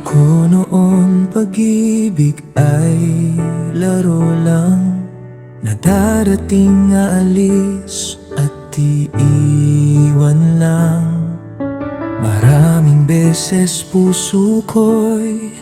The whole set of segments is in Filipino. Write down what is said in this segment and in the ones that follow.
ko noon pag-ibig ay laro lang, na darating aalis at iiwan lang. Maraming beses puso ko'y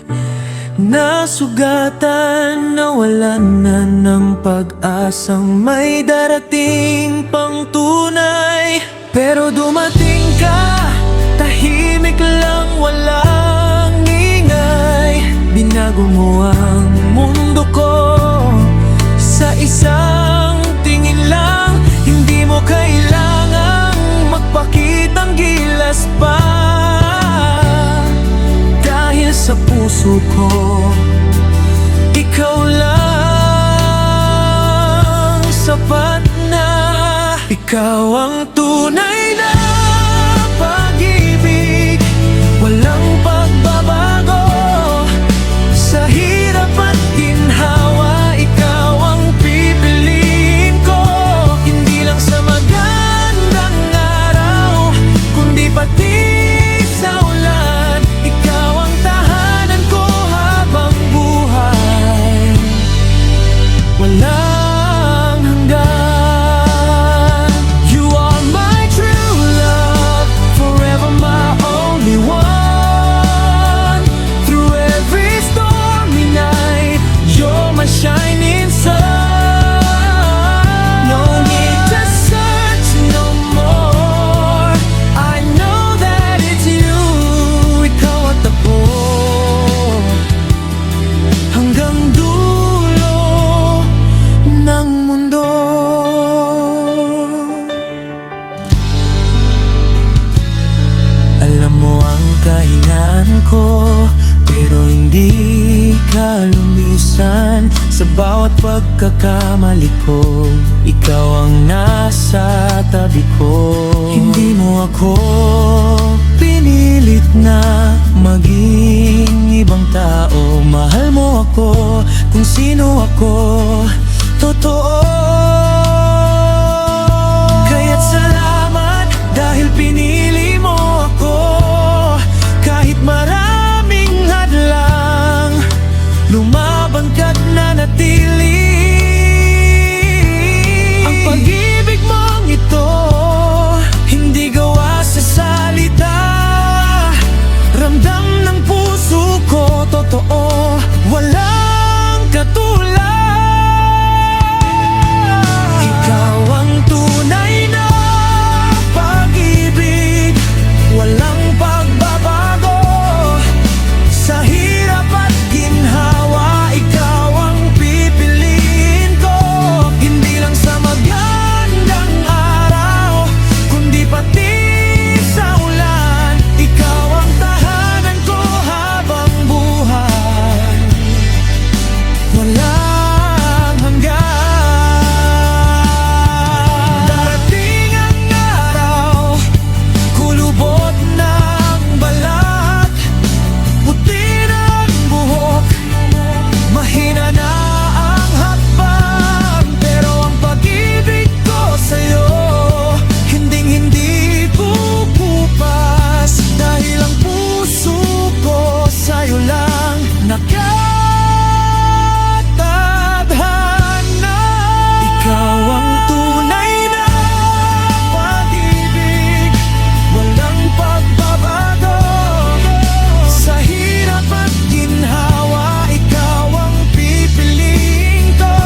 nasugatan, nawalan na ng pag-asang may darating pang tunay. Pero dumating ka, tahimik lang, walang ingay. Binago mo ang mundo ko sa isang tingin lang. Hindi mo kailangang magpakitang gilas pa, dahil sa puso ko ikaw lang sapat na. Ikaw ang tunay na pag-ibig, walang pagbabago. Sa hirap at ginhawa, ikaw ang pipiliin ko. Hindi lang sa magandang araw, kundi pati sa ulan. Ikaw ang tahanan ko habang buhay, walang hanggan. You are my true love, forever my only one. Through every stormy night, you're my shining sun. No need to search no more, I know that it's you. Ikaw at ako, hanggang dulo ng mundo. Alam mo ang kahinaan ko, pero hindi ka lumisan. Sa bawat pagkakamali ko, ikaw ang nasa tabi ko. Hindi mo ako pinilit na maging ibang tao. Mahal mo ako kung sino ako, totoo. Kaya't salamat dahil pinili mo ako. Kahit maraming hadlang, lumaban ka't nanatili. Ang pag-ibig mong ito, hindi gawa sa salita. Ramdam ng puso ko, totoo, walang katulad. Ikaw ang tunay na pag-ibig, walang pagbabago. Sa hirap at ginhawa, ikaw ang pipiliin ko. Hindi lang sa magandang araw, kundi pati sa ulan. Ikaw ang tahanan ko habang buhay, walang hanggan. Darating ang araw, kulubot ng balat, puti ng buhok, mahina na ang hakbang. Pero ang pag-ibig ko sa'yo, hinding-hindi kukupas. Dahil ang puso ko sa'yo lang nakatadhana. Ikaw ang tunay na pag-ibig, walang pagbabago. Sa hirap at ginhawa, ikaw ang pipiliin ko.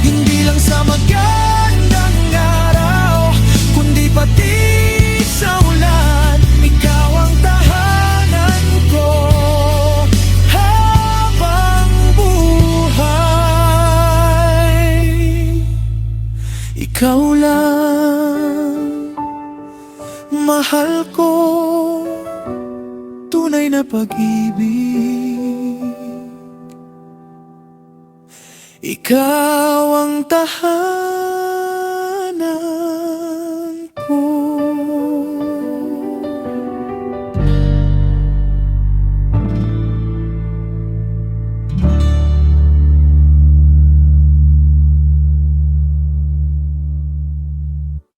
Hindi lang sa magandang araw, kundi pati sa ulan. Ikaw ang tahanan ko habang buhay. Ikaw lang mahal ko, tunay na pag-ibig. Ikaw ang tahanan